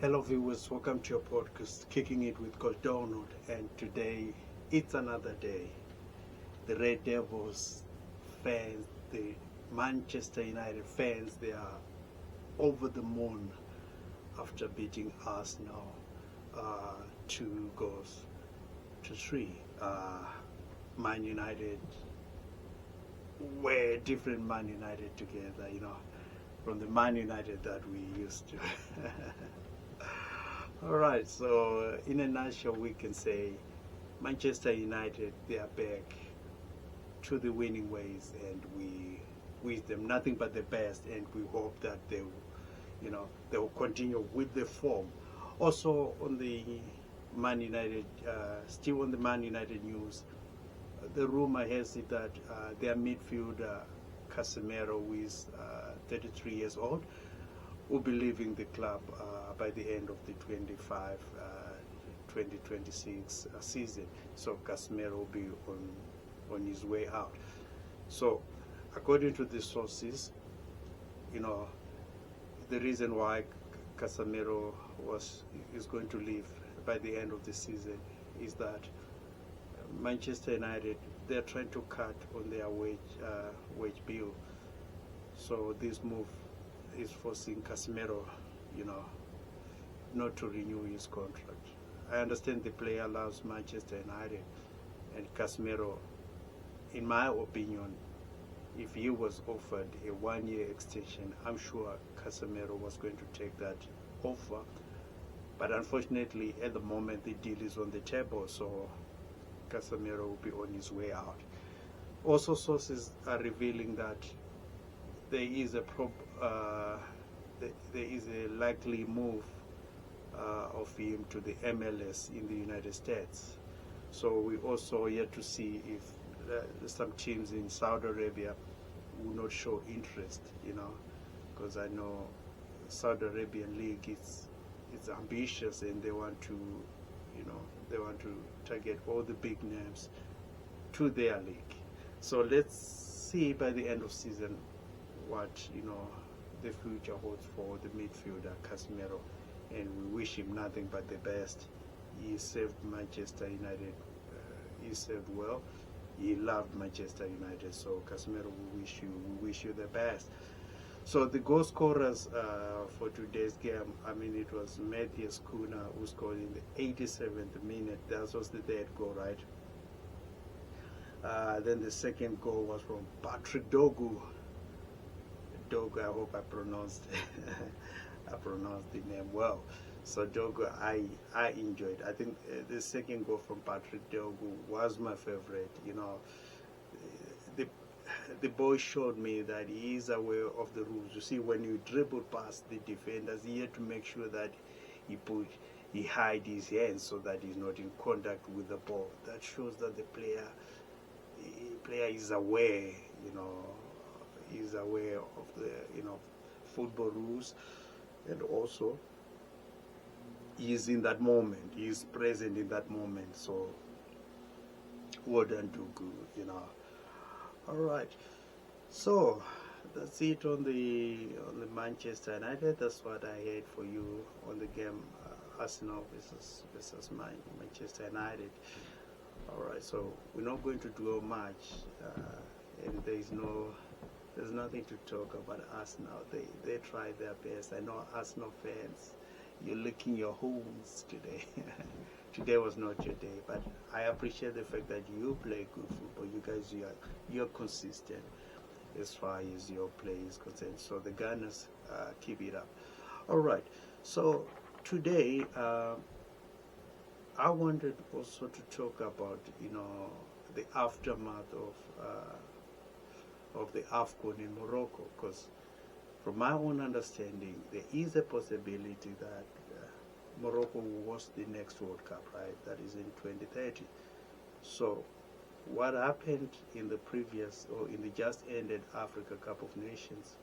Hello viewers, welcome to your podcast, Kicking It with Coach Donald, and today it's another day. The Red Devils fans, the Manchester United fans, they are over the moon after beating Arsenal 2-3. Man United were different Man United together, from the Man United that we used to. All right, so in a nutshell, we can say Manchester United, they are back to the winning ways, and we wish them nothing but the best, and we hope that they will continue with the form. Also, on the Man United, still on the Man United news, the rumor has it that their midfielder Casemiro, who is 33 years old, will be leaving the club by the end of the 2026 season. So Casemiro will be on his way out. So according to the sources, the reason why Casemiro is going to leave by the end of the season is that Manchester United, they're trying to cut on their wage bill. So this move is forcing Casemiro, not to renew his contract. I understand the player loves Manchester United, and Casemiro, in my opinion, if he was offered a one-year extension, I'm sure Casemiro was going to take that offer. But unfortunately, at the moment, the deal is on the table, so Casemiro will be on his way out. Also, sources are revealing that there is a likely move of him to the MLS in the United States. So we also yet to see if some teams in Saudi Arabia will not show interest, because I know Saudi Arabian league it's ambitious, and they want to target all the big names to their league. So let's see by the end of season what the future holds for the midfielder Casemiro, and we wish him nothing but the best. He served Manchester United. He served well. He loved Manchester United. So Casemiro, we wish you the best. So the goal scorers for today's game, it was Matthias Cunha who scored in the 87th minute. That was the third goal, right? Then the second goal was from Patrick Dogu. Dogu, I hope I pronounced the name well. So Dogu, I enjoyed. I think the second goal from Patrick Dogu was my favorite. The boy showed me that he is aware of the rules. You see, when you dribble past the defenders, he had to make sure that he hide his hands so that he's not in contact with the ball. That shows that the player is aware, is aware of the football rules, and also he is in that moment. He is present in that moment. So well done, Dogu, All right, so that's it on the Manchester United. That's what I had for you on the game Arsenal versus Manchester United. All right, so we're not going to do much, and there's nothing to talk about Arsenal. They tried their best. I know Arsenal fans, you're licking your wounds today. Today was not your day, but I appreciate the fact that you play good football. You guys, you're consistent as far as your play is concerned. So the Gunners, keep it up. All right. So today, I wanted also to talk about the aftermath of the Afcon in Morocco, because from my own understanding, there is a possibility that Morocco will host the next World Cup, right? That is in 2030. So what happened in the just ended Africa Cup of Nations,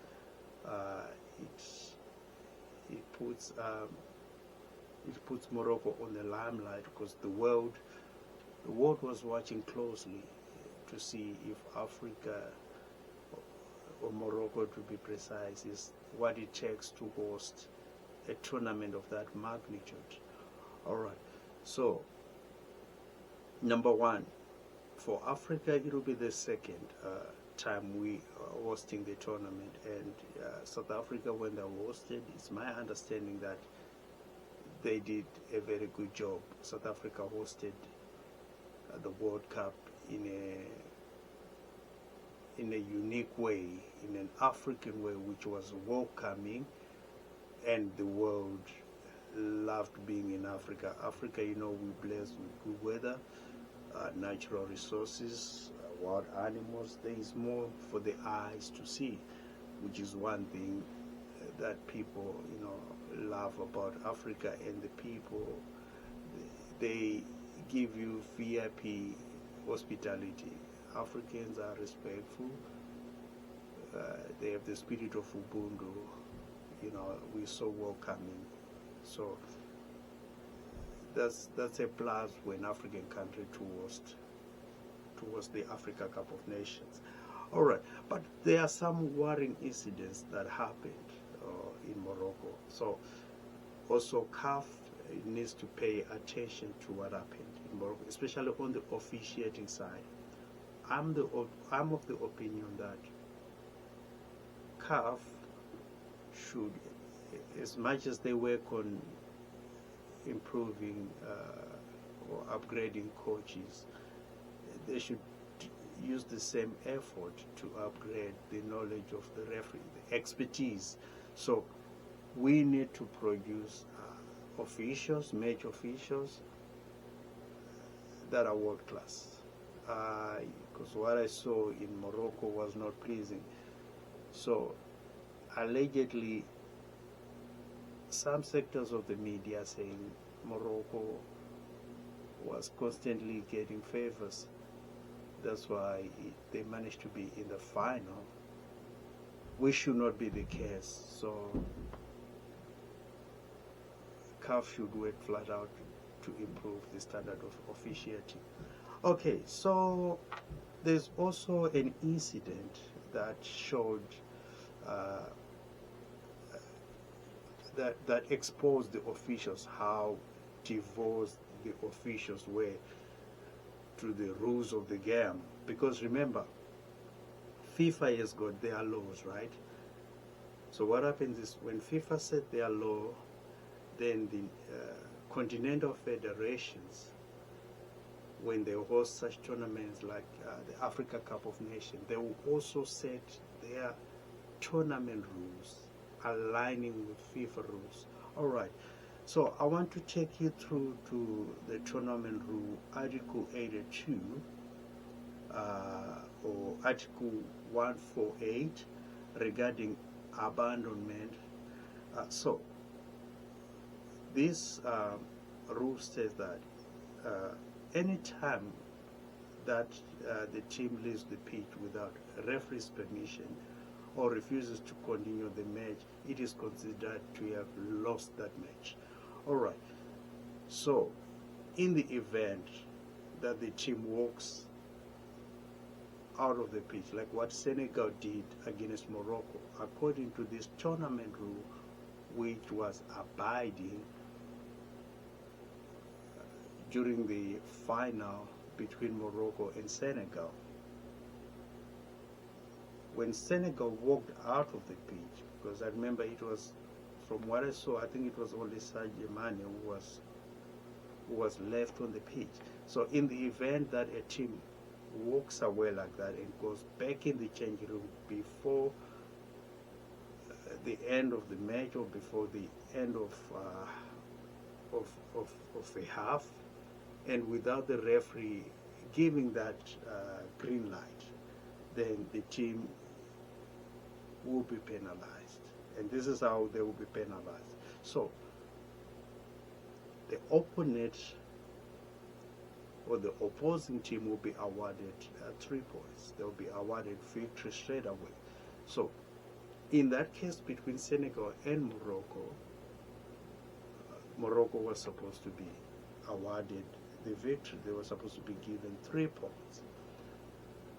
it puts Morocco on the limelight, because the world was watching closely to see if Africa, or Morocco to be precise, is what it takes to host a tournament of that magnitude. All right. So, number one, for Africa, it will be the second time we are hosting the tournament. And South Africa, when they hosted, it's my understanding that they did a very good job. South Africa hosted the World Cup in a unique way, in an African way, which was welcoming, and the world loved being in Africa. Africa, you know, we're blessed with good weather, natural resources, wild animals. There is more for the eyes to see, which is one thing that people, you know, love about Africa. And the people, they give you VIP hospitality. Africans are respectful. They have the spirit of Ubuntu. You know, we're so welcoming. So that's a plus for an African country to host the Africa Cup of Nations. All right, but there are some worrying incidents that happened in Morocco. So also CAF needs to pay attention to what happened in Morocco, especially on the officiating side. I'm of the opinion that CAF should, as much as they work on improving or upgrading coaches, they should use the same effort to upgrade the knowledge of the referee, the expertise. So we need to produce officials, match officials that are world class. Because what I saw in Morocco was not pleasing. So allegedly, some sectors of the media saying Morocco was constantly getting favors. That's why they managed to be in the final. Which should not be the case. So CAF should work flat out to improve the standard of officiating. Okay, so there's also an incident that showed that exposed the officials, how divorced the officials were to the rules of the game. Because remember, FIFA has got their laws, right? So what happens is when FIFA set their law, then the continental federations, when they host such tournaments like the Africa Cup of Nations, they will also set their tournament rules aligning with FIFA rules. All right. So I want to take you through to the tournament rule, Article 82 or Article 148 regarding abandonment. So this rule says that any time that the team leaves the pitch without referee's permission or refuses to continue the match, it is considered to have lost that match. All right. So in the event that the team walks out of the pitch, like what Senegal did against Morocco, according to this tournament rule, which was abiding during the final between Morocco and Senegal. When Senegal walked out of the pitch, because I remember it was, from what I saw, I think it was only Sadio Mane who was left on the pitch. So in the event that a team walks away like that and goes back in the changing room before the end of the match or before the end of a half, and without the referee giving that green light, then the team will be penalized. And this is how they will be penalized. So the opponent or the opposing team will be awarded 3 points. They will be awarded victory straight away. So in that case between Senegal and Morocco, Morocco was supposed to be awarded the victory. They were supposed to be given 3 points.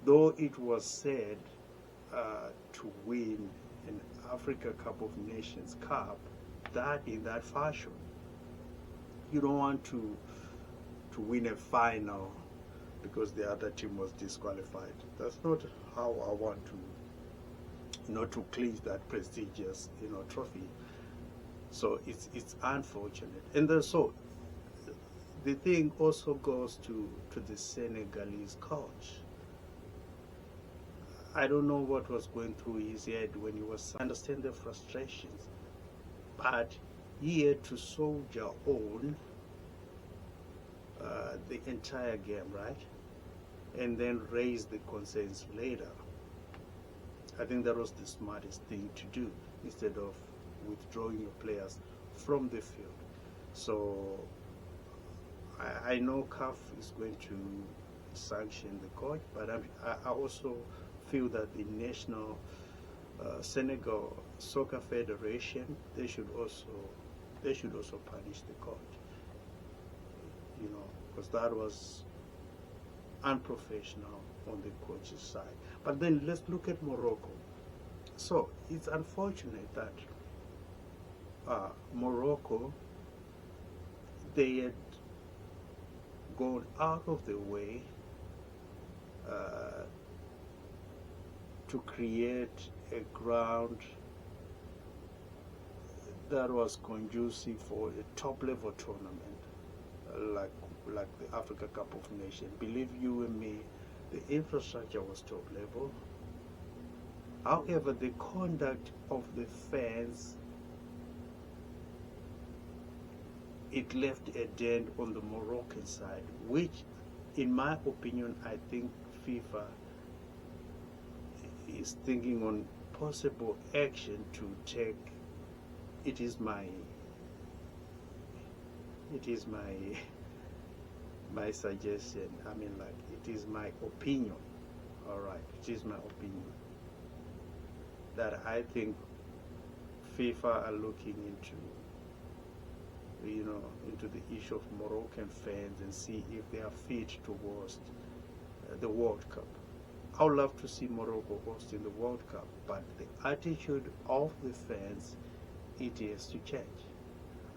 Though it was said to win an Africa Cup of Nations Cup, that in that fashion. You don't want to win a final because the other team was disqualified. That's not how I want to, to clinch that prestigious, trophy. So it's unfortunate. And then, so the thing also goes to the Senegalese coach. I don't know what was going through his head when he was. I understand the frustrations, but he had to soldier on the entire game, right? And then raise the concerns later. I think that was the smartest thing to do instead of withdrawing your players from the field. So I know CAF is going to sanction the coach, but I also feel that the National Senegal Soccer Federation, they should also punish the coach, because that was unprofessional on the coach's side. But then let's look at Morocco. So it's unfortunate that Morocco, they had gone out of their way to create a ground that was conducive for a top-level tournament, like the Africa Cup of Nations. Believe you and me, the infrastructure was top-level. However, the conduct of the fans, it left a dent on the Moroccan side, which, in my opinion, I think FIFA is thinking on possible action to take. It is my suggestion. I mean, like, it is my opinion. All right, it is my opinion that I think FIFA are looking into the issue of Moroccan fans and see if they are fit to host the World Cup. I would love to see Morocco hosting the World Cup, but the attitude of the fans, it has to change.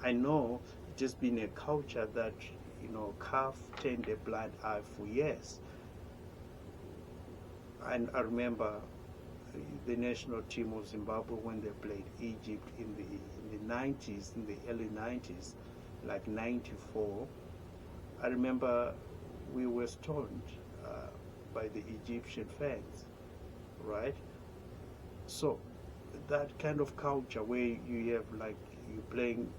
I know it has been a culture that, CAF turned a blind eye for years. And I remember the national team of Zimbabwe when they played Egypt in the 90s, in the early 90s, like 94. I remember we were stoned by the Egyptian fans, right? So that kind of culture where you have, like, you playing,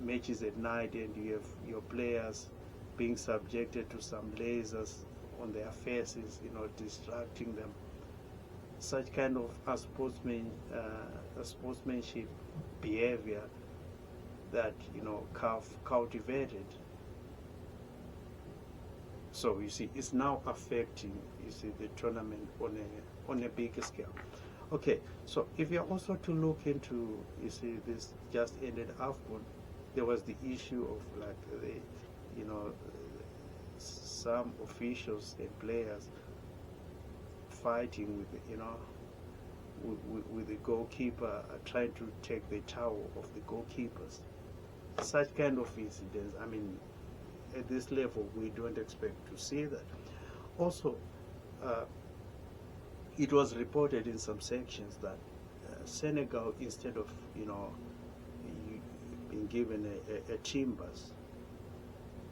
matches at night and you have your players being subjected to some lasers on their faces, distracting them. Such kind of sportsmanship behavior that CAF cultivated. So you see, it's now affecting the tournament on a bigger scale. Okay, so if you're also to look into this just ended Afcon, there was the issue of, like, some officials and players fighting with the goalkeeper, trying to take the towel of the goalkeepers. Such kind of incidents, I mean, at this level, we don't expect to see that. Also, it was reported in some sections that Senegal, instead of being given a team bus,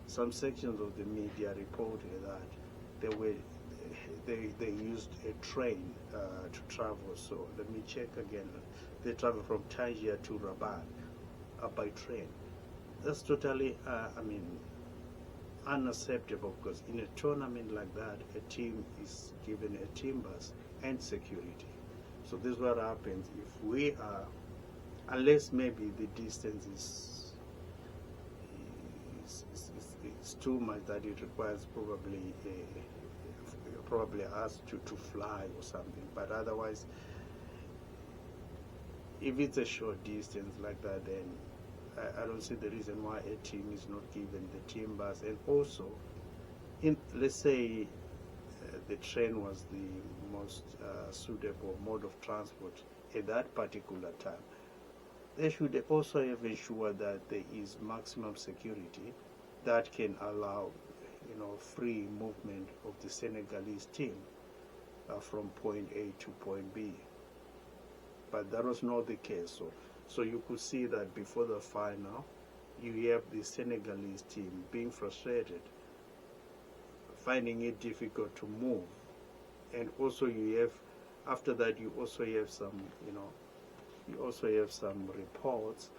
some sections of the media reported that they used a train to travel. So let me check again. They travel from Tangier to Rabat by train. That's totally, unacceptable, because in a tournament like that, a team is given a team bus and security. So this is what happens if we are, unless maybe the distance is too much that it requires probably us to fly or something. But otherwise, if it's a short distance like that, then I don't see the reason why a team is not given the team bus. And also, let's say the train was the most suitable mode of transport at that particular time. they should also have ensured that there is maximum security that can allow, free movement of the Senegalese team from point A to point B. But that was not the case. So you could see that before the final, you have the Senegalese team being frustrated, finding it difficult to move, and also you have, after that, you also have some, reports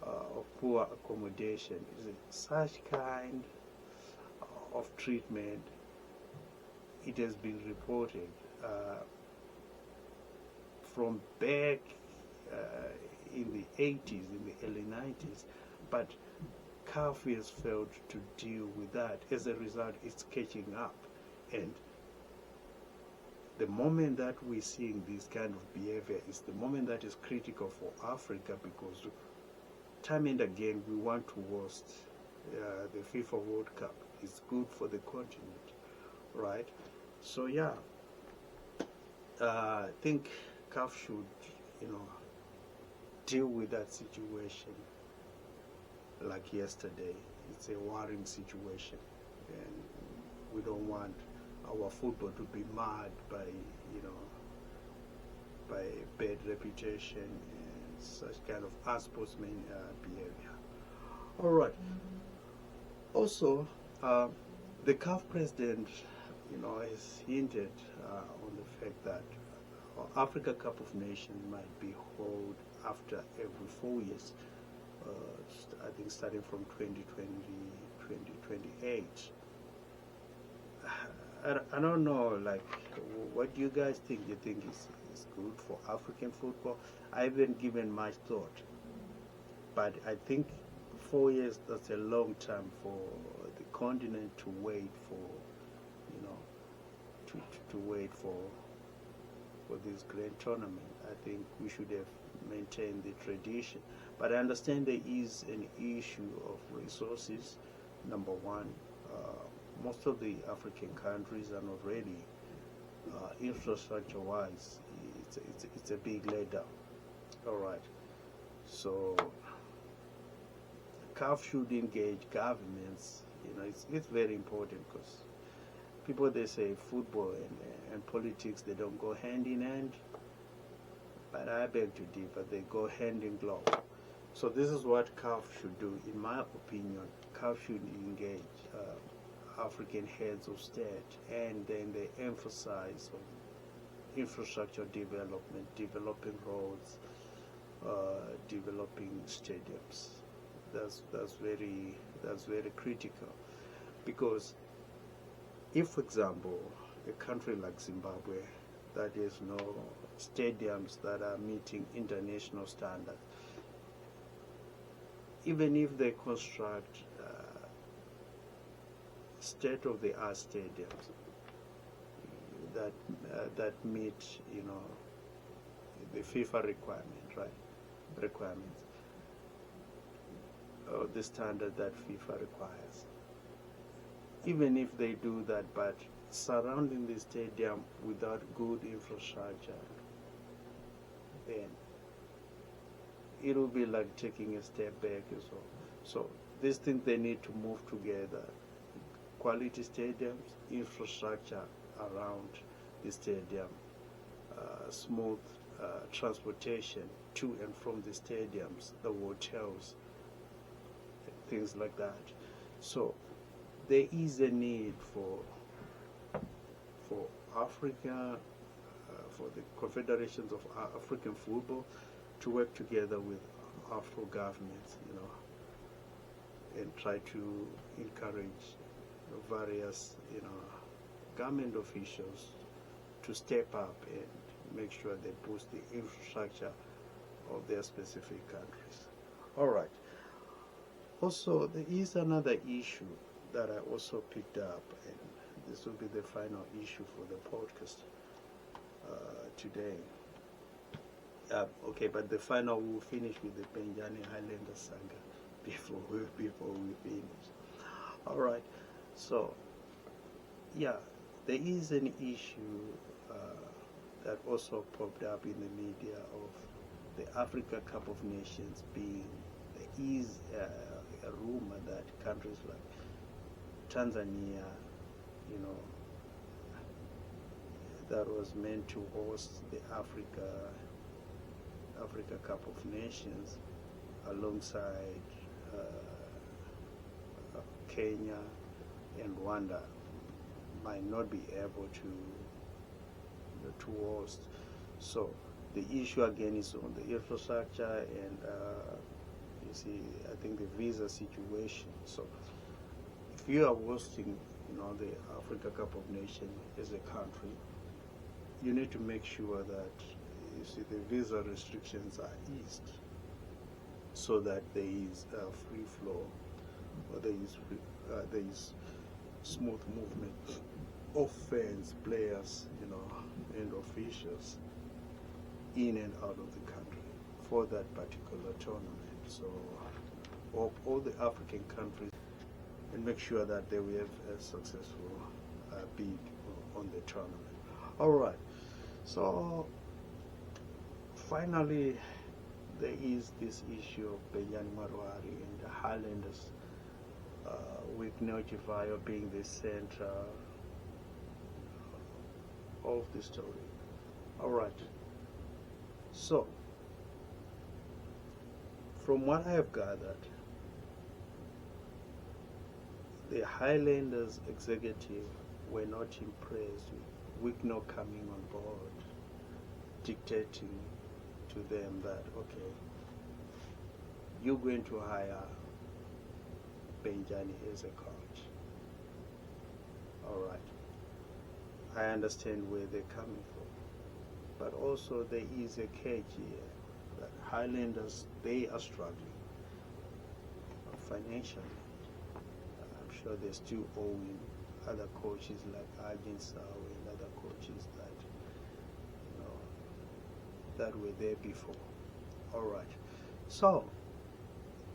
of poor accommodation. Such kind of treatment, it has been reported from back in the 80s, in the early 90s, but CAF has failed to deal with that. As a result, it's catching up. And the moment that we're seeing this kind of behavior is the moment that is critical for Africa, because time and again we want to host the FIFA World Cup. It's good for the continent, right? So yeah, I think CAF should, deal with that situation like yesterday. It's a worrying situation, and we don't want our football to be marred by, by bad reputation and such kind of unsportsman behavior. All right. Also, the CAF president, has hinted on the fact that Africa Cup of Nations might be held after every 4 years. I think starting from 2020, 2028. I don't know, like, what do you guys think? You think is good for African football? I haven't given much thought, but I think 4 years, that's a long time for the continent to wait for, to wait for this great tournament. I think we should have maintained the tradition. But I understand there is an issue of resources. Number one, most of the African countries are not ready infrastructure-wise. It's a big letdown. All right. So CAF should engage governments. It's very important, because people, they say football and politics, they don't go hand in hand. But I beg to differ. They go hand in glove. So this is what CAF should do, in my opinion. CAF should engage African heads of state, and then they emphasize on infrastructure development, developing roads, developing stadiums. That's very critical, because if, for example, a country like Zimbabwe that has no stadiums that are meeting international standards, even if they construct state-of-the-art stadiums that meet, the FIFA requirements, or the standard that FIFA requires. Even if they do that, but surrounding the stadium without good infrastructure, then it will be like taking a step back as well. So these things, they need to move together. Quality stadiums, infrastructure around the stadium, smooth transportation to and from the stadiums, the hotels, things like that. So there is a need for Africa, for the confederations of African football to work together with Afro governments, and try to encourage various, government officials to step up and make sure they boost the infrastructure of their specific countries. All right. Also, there is another issue that I also picked up, and this will be the final issue for the podcast today. Okay, but the final, we'll finish with the Benjani Highlander saga before we finish. All right. So, yeah, there is an issue that also popped up in the media of the Africa Cup of Nations being, there is a rumor that countries like Tanzania, you know, that was meant to host the Africa Cup of Nations alongside Kenya and Rwanda might not be able to host. So the issue again is on the infrastructure and you see, I think the visa situation. So if you are hosting, you know, the Africa Cup of Nations as a country, you need to make sure that you see the visa restrictions are eased, so that there is free flow, or there is smooth movement of fans, players, you know, and officials in and out of the country for that particular tournament. So all the African countries, and make sure that they will have a successful bid on the tournament. All right. So finally, there is this issue of Benjani Mwariwari and the Highlanders, with Mwariwari being the center of the story. All right. So, from what I have gathered, the Highlanders executive were not impressed with Wicknow coming on board, dictating to them that, okay, you're going to hire Benjani as a coach. All right. I understand where they're coming from. But also there is a cage here that Highlanders, they are struggling financially. I'm sure they're still owing other coaches like Argent Sao and other coaches that, you know, that were there before. All right. So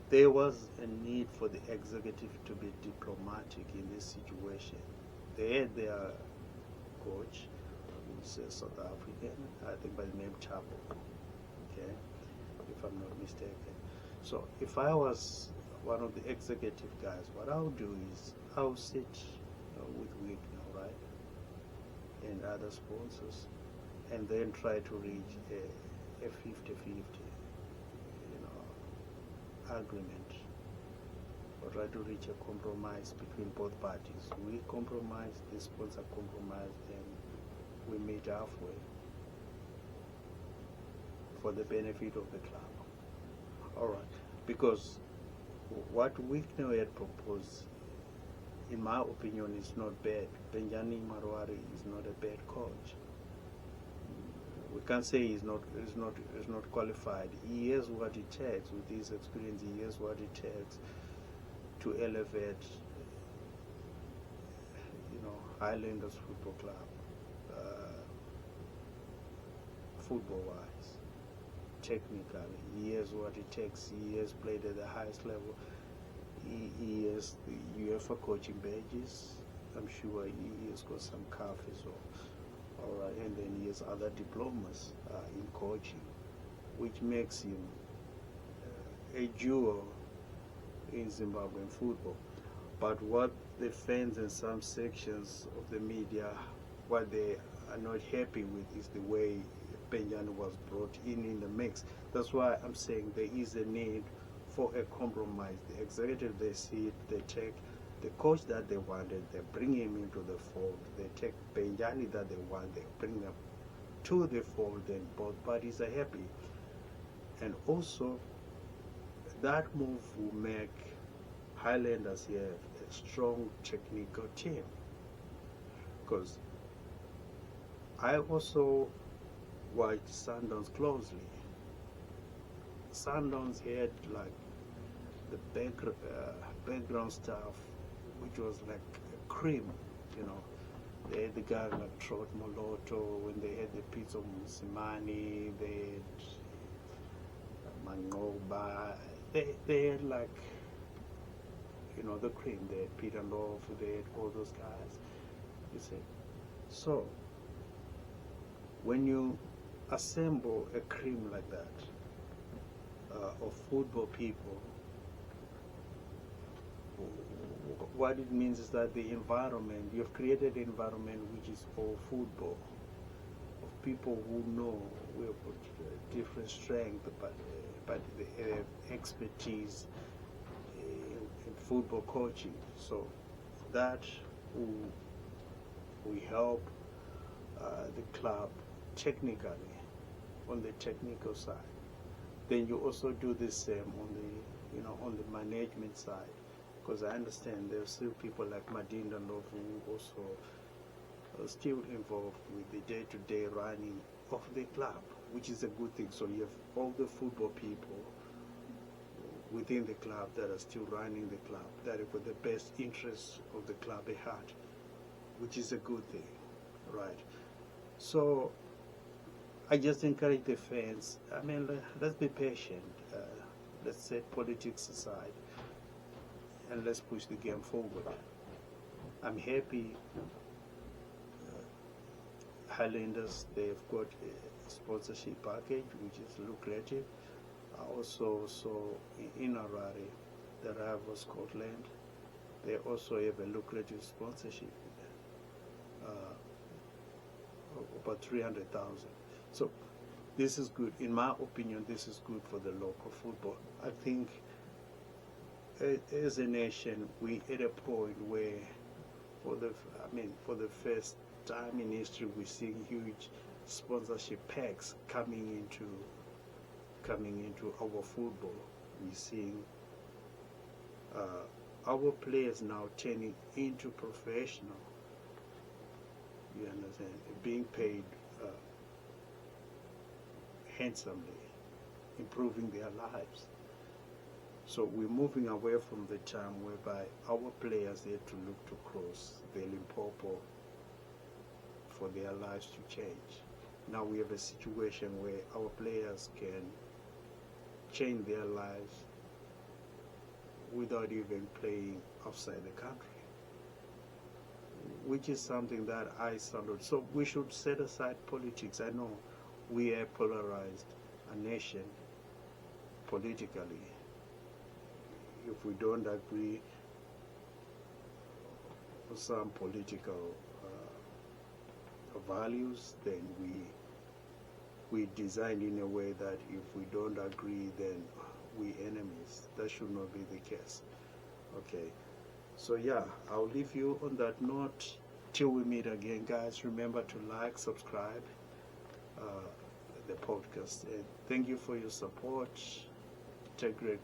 there was a need for the executive to be diplomatic in this situation. They had their coach, who's a South African, I think by the name Chapo, okay, if I'm not mistaken. So if I was one of the executive guys, what I'll do is I'll sit with Wicknow, right, and other sponsors, and then try to reach a 50-50, agreement, or try to reach a compromise between both parties. We compromise, the sponsor compromise, and we meet halfway for the benefit of the club. All right, because what Wicknow had proposed, in my opinion, is not bad. Benjani Mwariwari is not a bad coach. We can't say he's not qualified. He has what it takes with his experience. He has what it takes to elevate, Highlanders Football Club, football-wise, technically. He has what it takes. He has played at the highest level. He has the UEFA coaching badges. I'm sure he has got some CAF as well. All right, and then he has other diplomas in coaching, which makes him a jewel in Zimbabwean football. But what the fans and some sections of the media, what they are not happy with is the way Benjani was brought in the mix. That's why I'm saying there is a need for a compromise. The executive, they see it, they take the coach that they wanted, they bring him into the fold. They take Benjani that they want, they bring them to the fold, and both parties are happy. And also, that move will make Highlanders here a strong technical team. Because I also watched Sundowns closely. Sundowns had like the background staff, which was like a cream, They had the guy like Trot Moloto, when they had the Pizzo Musimani, they had Mangoba, they had like, the cream. They had Peter Love, they had all those guys, you see. So, when you assemble a cream like that, of football people, what it means is that the environment, you've created an environment which is for football, of people who know we have different strength, but they have expertise in football coaching. So that we help the club technically, on the technical side. Then you also do the same on the, on the management side, because I understand there are still people like Madinda Love who also are still involved with the day-to-day running of the club, which is a good thing. So you have all the football people within the club that are still running the club, that have got the best interests of the club at heart, which is a good thing, right? So I just encourage the fans, I mean, let's be patient. Let's set politics aside and let's push the game forward. I'm happy Highlanders, they've got a sponsorship package which is lucrative. I also saw in Harare, the rival Scotland, they also have a lucrative sponsorship, about 300,000. So this is good. In my opinion, this is good for the local football. I think as a nation, we at a point where for the first time in history, we're seeing huge sponsorship packs coming into our football. We're seeing our players now turning into professional. You understand? Being paid handsomely, improving their lives. So we're moving away from the time whereby our players had to look to cross the Limpopo for their lives to change. Now we have a situation where our players can change their lives without even playing outside the country, which is something that I salute. So we should set aside politics. I know we are polarized, a nation, politically. If we don't agree on some political values, then we design in a way that if we don't agree, then we enemies. That should not be the case. Okay. So yeah, I'll leave you on that note till we meet again, guys. Remember to like, subscribe the podcast, and thank you for your support. Take great